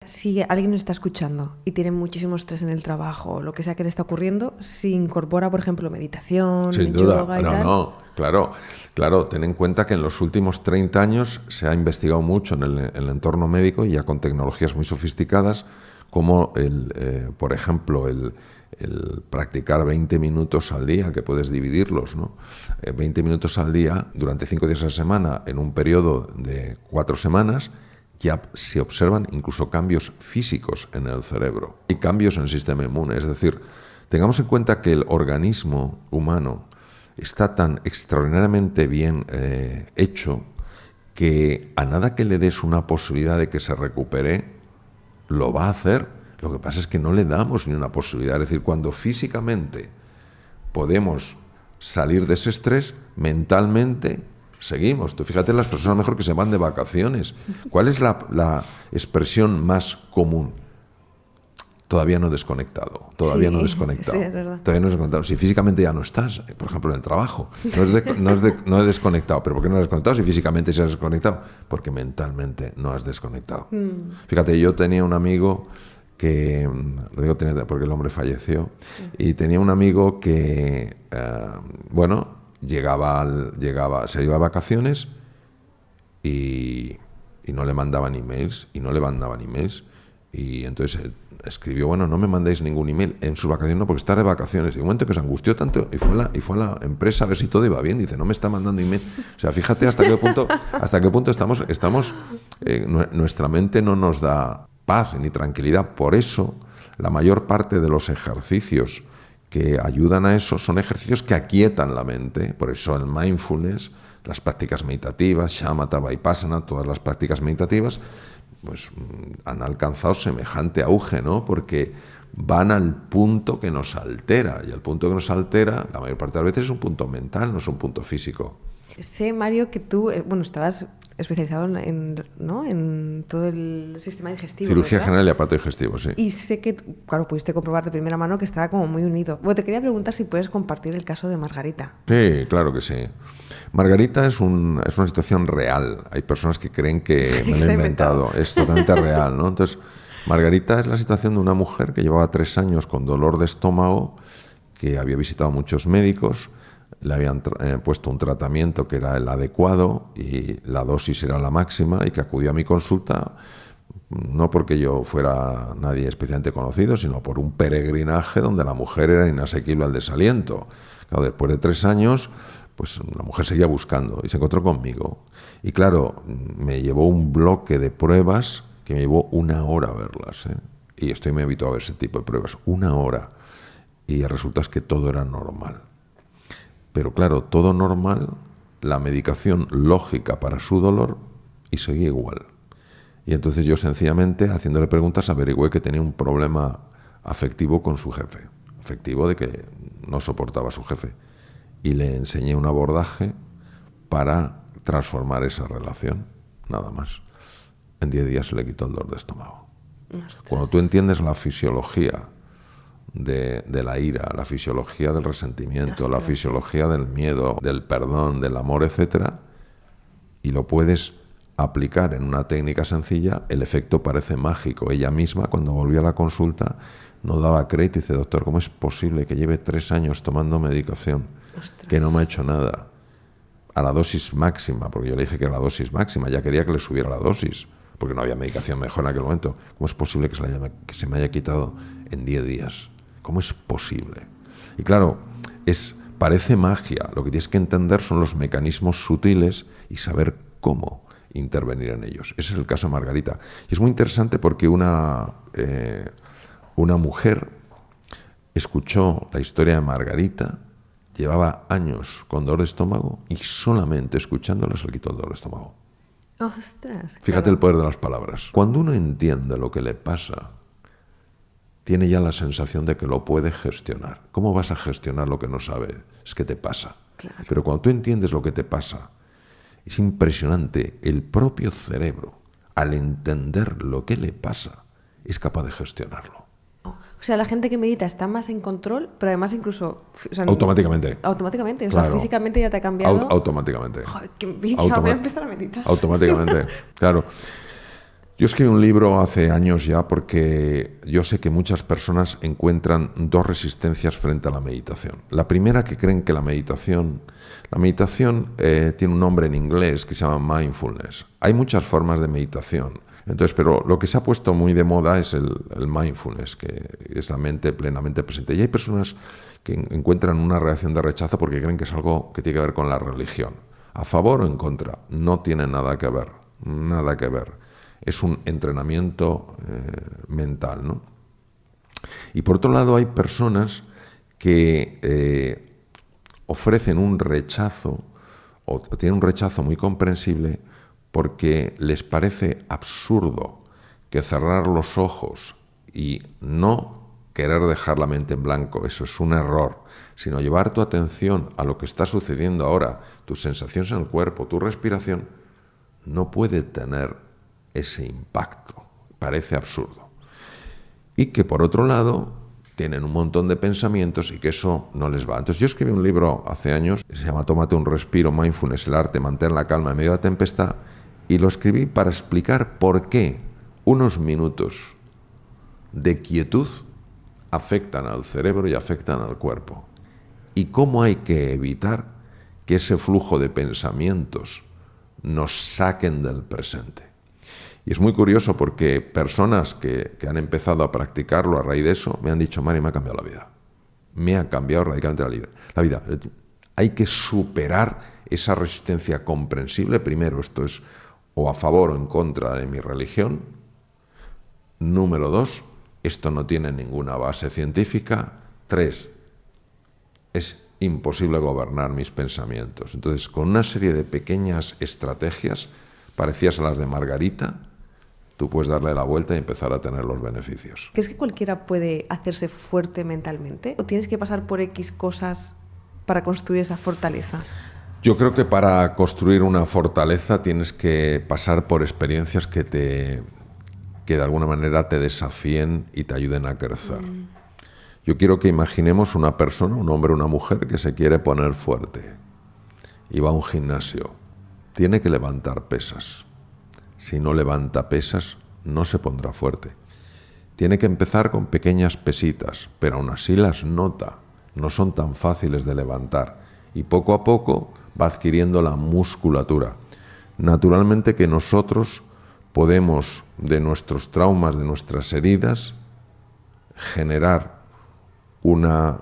si alguien nos está escuchando y tiene muchísimo estrés en el trabajo, o lo que sea que le está ocurriendo, si incorpora, por ejemplo, meditación, Sin duda. yoga y tal. No, claro, ten en cuenta que en los últimos 30 años se ha investigado mucho en el entorno médico y ya con tecnologías muy sofisticadas, como por ejemplo, el practicar 20 minutos al día, que puedes dividirlos, ¿no? 20 minutos al día durante 5 días a la semana en un periodo de 4 semanas, ya se observan incluso cambios físicos en el cerebro y cambios en el sistema inmune. Es decir, tengamos en cuenta que el organismo humano está tan extraordinariamente bien hecho que a nada que le des una posibilidad de que se recupere, lo va a hacer. Lo que pasa es que no le damos ni una posibilidad. Es decir, cuando físicamente podemos salir de ese estrés, mentalmente seguimos. Tú fíjate las personas mejor que se van de vacaciones. ¿Cuál es la expresión más común? Todavía no he desconectado. Todavía no he desconectado. Sí, es verdad. Todavía no he desconectado. Si físicamente ya no estás, por ejemplo, en el trabajo, no he desconectado. ¿Pero por qué no has desconectado si físicamente se has desconectado? Porque mentalmente no has desconectado. Fíjate, yo tenía un amigo que, lo digo porque el hombre falleció, y tenía un email que, se iba a vacaciones y no le mandaban emails, y entonces escribió, bueno, no me mandéis ningún email en sus vacaciones, no, porque está de vacaciones. Y un momento que se angustió tanto y fue a la empresa a ver si todo iba bien. Dice, no me está mandando email. O sea, fíjate hasta qué punto estamos nuestra mente no nos da paz ni tranquilidad. Por eso, la mayor parte de los ejercicios que ayudan a eso son ejercicios que aquietan la mente. Por eso el mindfulness, las prácticas meditativas, shamatha, vipassana, todas las prácticas meditativas, pues han alcanzado semejante auge, ¿no? Porque van al punto que nos altera, y el punto que nos altera, la mayor parte de las veces, es un punto mental, no es un punto físico. Sé, Mario, que tú, estabas especializado en todo el sistema digestivo. Cirugía ¿verdad? general y aparato digestivo, sí. Y sé que, claro, pudiste comprobar de primera mano que estaba como muy unido. Bueno, te quería preguntar si puedes compartir el caso de Margarita. Sí, claro que sí. Margarita es una situación real. Hay personas que creen que me lo he inventado. Es totalmente real, ¿no? Entonces, Margarita es la situación de una mujer que llevaba 3 años con dolor de estómago, que había visitado a muchos médicos, le habían puesto un tratamiento que era el adecuado y la dosis era la máxima, y que acudió a mi consulta no porque yo fuera nadie especialmente conocido, sino por un peregrinaje donde la mujer era inasequible al desaliento. Claro, después de 3 años, pues la mujer seguía buscando y se encontró conmigo. Y claro, me llevó un bloque de pruebas que me llevó 1 hora verlas, ¿eh? Y estoy muy habituado a ver ese tipo de pruebas. 1 hora. Y el resultado es que todo era normal. Pero claro, todo normal, la medicación lógica para su dolor, y seguía igual. Y entonces yo sencillamente, haciéndole preguntas, averigüé que tenía un problema afectivo con su jefe. Afectivo de que no soportaba a su jefe. Y le enseñé un abordaje para transformar esa relación, nada más. En 10 días se le quitó el dolor de estómago. Ostras. Cuando tú entiendes la fisiología de la ira, la fisiología del resentimiento, la fisiología del miedo, del perdón, del amor, etcétera, y lo puedes aplicar en una técnica sencilla, el efecto parece mágico. Ella misma, cuando volvió a la consulta, no daba crédito y dice, doctor, ¿cómo es posible que lleve 3 años tomando medicación, que no me ha hecho nada? A la dosis máxima, porque yo le dije que era la dosis máxima, ya quería que le subiera la dosis, porque no había medicación mejor en aquel momento. ¿Cómo es posible que se me haya quitado en 10 días? ¿Cómo es posible? Y claro, parece magia. Lo que tienes que entender son los mecanismos sutiles y saber cómo intervenir en ellos. Ese es el caso de Margarita. Y es muy interesante porque una mujer escuchó la historia de Margarita, llevaba años con dolor de estómago y solamente escuchándola se le quitó el dolor de estómago. Ostras. Fíjate claro. el poder de las palabras. Cuando uno entiende lo que le pasa, tiene ya la sensación de que lo puede gestionar. ¿Cómo vas a gestionar lo que no sabes? Es que te pasa. Claro. Pero cuando tú entiendes lo que te pasa, es impresionante. El propio cerebro, al entender lo que le pasa, es capaz de gestionarlo. O sea, la gente que medita está más en control, pero además incluso... Automáticamente. Automáticamente. O Claro. sea, físicamente ya te ha cambiado. Automáticamente. Joder, qué envidia. Voy a empezar a meditar. Automáticamente. Claro. Yo escribí un libro hace años ya porque yo sé que muchas personas encuentran dos resistencias frente a la meditación. La primera, que creen que la meditación tiene un nombre en inglés que se llama mindfulness. Hay muchas formas de meditación. Entonces, pero lo que se ha puesto muy de moda es el mindfulness, que es la mente plenamente presente. Y hay personas que encuentran una reacción de rechazo porque creen que es algo que tiene que ver con la religión. A favor o en contra, no tiene nada que ver, nada que ver. Es un entrenamiento mental, ¿no? Y por otro lado hay personas que ofrecen un rechazo o tienen un rechazo muy comprensible porque les parece absurdo que cerrar los ojos y no querer dejar la mente en blanco, eso es un error, sino llevar tu atención a lo que está sucediendo ahora, tus sensaciones en el cuerpo, tu respiración, no puede tener ese impacto. Parece absurdo. Y que por otro lado tienen un montón de pensamientos y que eso no les va. Entonces yo escribí un libro hace años, que se llama Tómate un respiro, Mindfulness, el arte de mantener la calma en medio de la tempestad, y lo escribí para explicar por qué unos minutos de quietud afectan al cerebro y afectan al cuerpo. Y cómo hay que evitar que ese flujo de pensamientos nos saquen del presente. Y es muy curioso porque personas que han empezado a practicarlo a raíz de eso me han dicho, Mario, me ha cambiado la vida. Me ha cambiado radicalmente la vida. Hay que superar esa resistencia comprensible. Primero, esto es o a favor o en contra de mi religión. Número 2, esto no tiene ninguna base científica. 3, es imposible gobernar mis pensamientos. Entonces, con una serie de pequeñas estrategias parecidas a las de Margarita, tú puedes darle la vuelta y empezar a tener los beneficios. ¿Crees que cualquiera puede hacerse fuerte mentalmente? ¿O tienes que pasar por X cosas para construir esa fortaleza? Yo creo que para construir una fortaleza tienes que pasar por experiencias que de alguna manera te desafíen y te ayuden a crecer. Yo quiero que imaginemos una persona, un hombre o una mujer que se quiere poner fuerte y va a un gimnasio. Tiene que levantar pesas. Si no levanta pesas, no se pondrá fuerte. Tiene que empezar con pequeñas pesitas, pero aún así las nota. No son tan fáciles de levantar. Y poco a poco va adquiriendo la musculatura. Naturalmente que nosotros podemos, de nuestros traumas, de nuestras heridas, generar una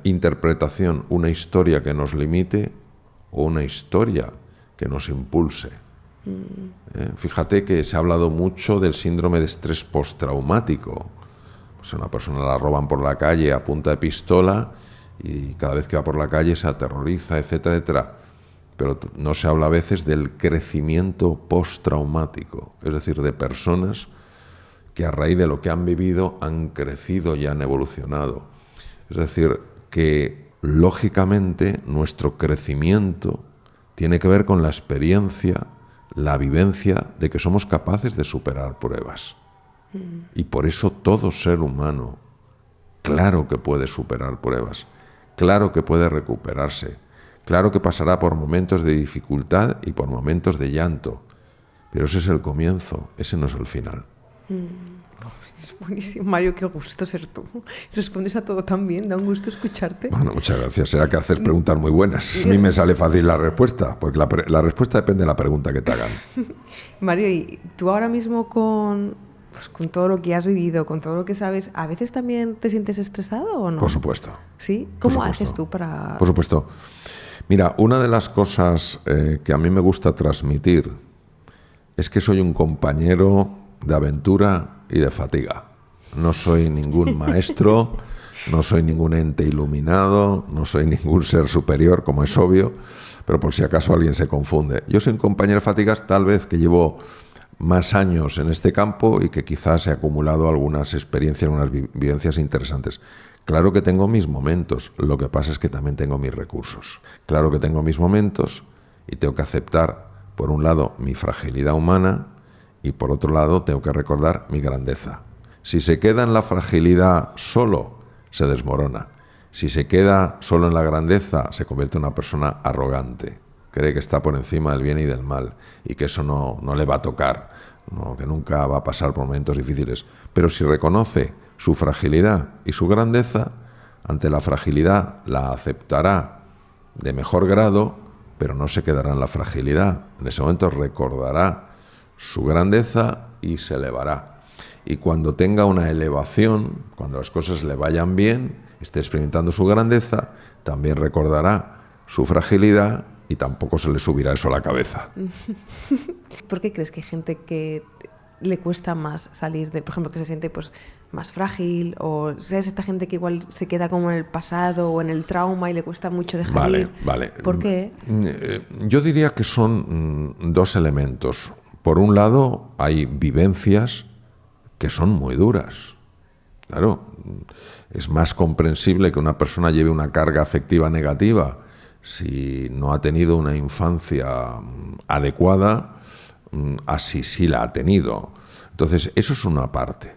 interpretación, una historia que nos limite o una historia que nos impulse. Fíjate que se ha hablado mucho del síndrome de estrés postraumático. Pues a una persona la roban por la calle a punta de pistola y cada vez que va por la calle se aterroriza, etcétera, etcétera. Pero no se habla a veces del crecimiento postraumático, es decir, de personas que a raíz de lo que han vivido han crecido y han evolucionado. Es decir, que lógicamente nuestro crecimiento tiene que ver con la experiencia, la vivencia de que somos capaces de superar pruebas. Y por eso todo ser humano, claro que puede superar pruebas, claro que puede recuperarse, claro que pasará por momentos de dificultad y por momentos de llanto, pero ese es el comienzo, ese no es el final. Es buenísimo, Mario, qué gusto ser tú. Respondes a todo tan bien, da un gusto escucharte. Bueno, muchas gracias. Será que haces preguntas muy buenas. A mí me sale fácil la respuesta, porque la respuesta depende de la pregunta que te hagan. Mario, y tú ahora mismo con todo lo que has vivido, con todo lo que sabes, ¿a veces también te sientes estresado o no? Por supuesto. ¿Sí? ¿Cómo haces tú para...? Por supuesto. Mira, una de las cosas que a mí me gusta transmitir es que soy un compañero de aventura y de fatiga. No soy ningún maestro, no soy ningún ente iluminado, no soy ningún ser superior, como es obvio, pero por si acaso alguien se confunde. Yo soy un compañero de fatigas, tal vez que llevo más años en este campo y que quizás he acumulado algunas experiencias, unas vivencias interesantes. Claro que tengo mis momentos, lo que pasa es que también tengo mis recursos. Claro que tengo mis momentos y tengo que aceptar, por un lado, mi fragilidad humana y por otro lado, tengo que recordar mi grandeza. Si se queda en la fragilidad solo, se desmorona. Si se queda solo en la grandeza, se convierte en una persona arrogante. Cree que está por encima del bien y del mal y que eso no le va a tocar. ¿no? Que nunca va a pasar por momentos difíciles. Pero si reconoce su fragilidad y su grandeza, ante la fragilidad la aceptará de mejor grado, pero no se quedará en la fragilidad. En ese momento recordará su grandeza y se elevará. Y cuando tenga una elevación, cuando las cosas le vayan bien, esté experimentando su grandeza, también recordará su fragilidad y tampoco se le subirá eso a la cabeza. ¿Por qué crees que hay gente que le cuesta más salir de, por ejemplo, que se siente pues más frágil, o ¿sabes? Esta gente que igual se queda como en el pasado o en el trauma y le cuesta mucho dejar ir? Vale. ¿Por qué? Yo diría que son dos elementos. Por un lado, hay vivencias que son muy duras. Claro, es más comprensible que una persona lleve una carga afectiva negativa si no ha tenido una infancia adecuada, así sí la ha tenido. Entonces, eso es una parte.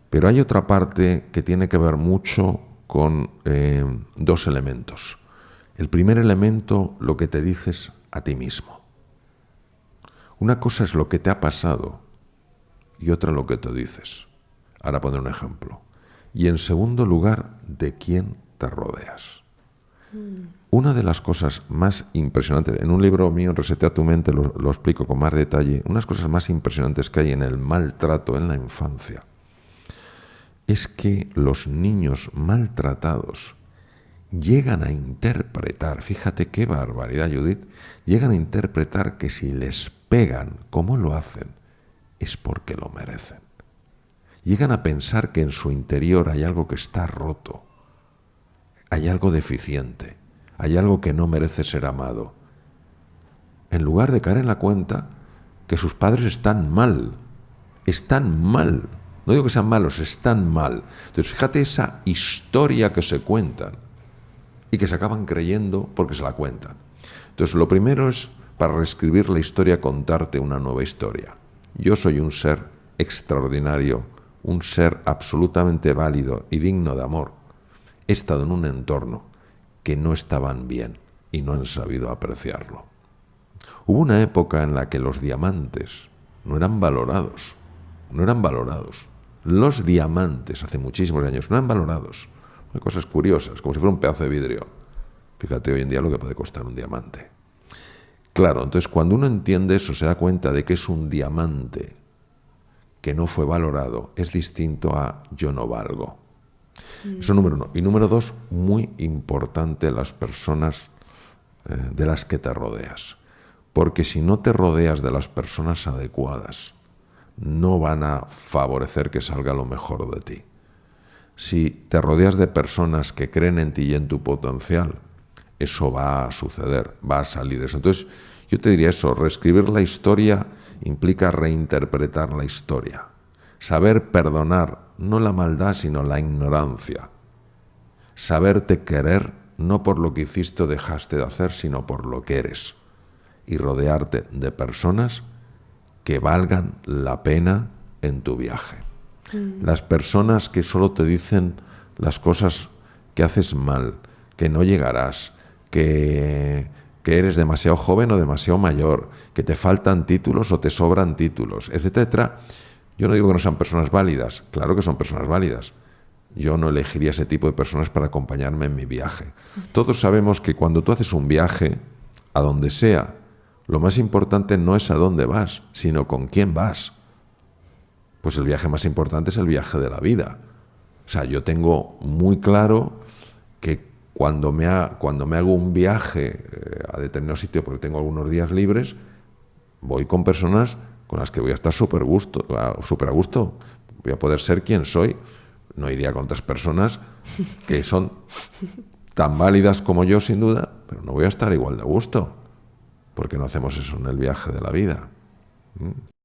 Pero hay otra parte que tiene que ver mucho con dos elementos. El primer elemento, lo que te dices a ti mismo. Una cosa es lo que te ha pasado y otra lo que te dices. Ahora pondré un ejemplo. Y en segundo lugar, de quién te rodeas. Una de las cosas más impresionantes, en un libro mío, Resetea tu mente, lo explico con más detalle, unas cosas más impresionantes que hay en el maltrato en la infancia, es que los niños maltratados llegan a interpretar, fíjate qué barbaridad, Judith, llegan a interpretar que si les pegan como lo hacen, es porque lo merecen. Llegan a pensar que en su interior hay algo que está roto, hay algo deficiente, hay algo que no merece ser amado, en lugar de caer en la cuenta que sus padres están mal. No digo que sean malos, están mal. Entonces fíjate esa historia que se cuentan y que se acaban creyendo porque se la cuentan. Entonces lo primero es, para reescribir la historia, contarte una nueva historia. Yo soy un ser extraordinario, un ser absolutamente válido y digno de amor. He estado en un entorno que no estaban bien y no han sabido apreciarlo. Hubo una época en la que los diamantes no eran valorados. Los diamantes, hace muchísimos años, no eran valorados. Hay cosas curiosas, como si fuera un pedazo de vidrio. Fíjate hoy en día lo que puede costar un diamante. Claro, entonces cuando uno entiende eso, se da cuenta de que es un diamante que no fue valorado, es distinto a yo no valgo. Eso número uno. Y número dos, muy importante, las personas de las que te rodeas. Porque si no te rodeas de las personas adecuadas, no van a favorecer que salga lo mejor de ti. Si te rodeas de personas que creen en ti y en tu potencial, eso va a suceder, va a salir eso. Entonces, yo te diría eso, reescribir la historia implica reinterpretar la historia. Saber perdonar, no la maldad, sino la ignorancia. Saberte querer, no por lo que hiciste o dejaste de hacer, sino por lo que eres. Y rodearte de personas que valgan la pena en tu viaje. Las personas que solo te dicen las cosas que haces mal, que no llegarás, que eres demasiado joven o demasiado mayor, que te faltan títulos o te sobran títulos, etcétera. Yo no digo que no sean personas válidas, claro que son personas válidas. Yo no elegiría ese tipo de personas para acompañarme en mi viaje. Todos sabemos que cuando tú haces un viaje, a donde sea, lo más importante no es a dónde vas, sino con quién vas. Pues el viaje más importante es el viaje de la vida. O sea, yo tengo muy claro que cuando me hago un viaje a determinado sitio, porque tengo algunos días libres, voy con personas con las que voy a estar súper a gusto. Voy a poder ser quien soy. No iría con otras personas que son tan válidas como yo, sin duda, pero no voy a estar igual de a gusto, porque no hacemos eso en el viaje de la vida.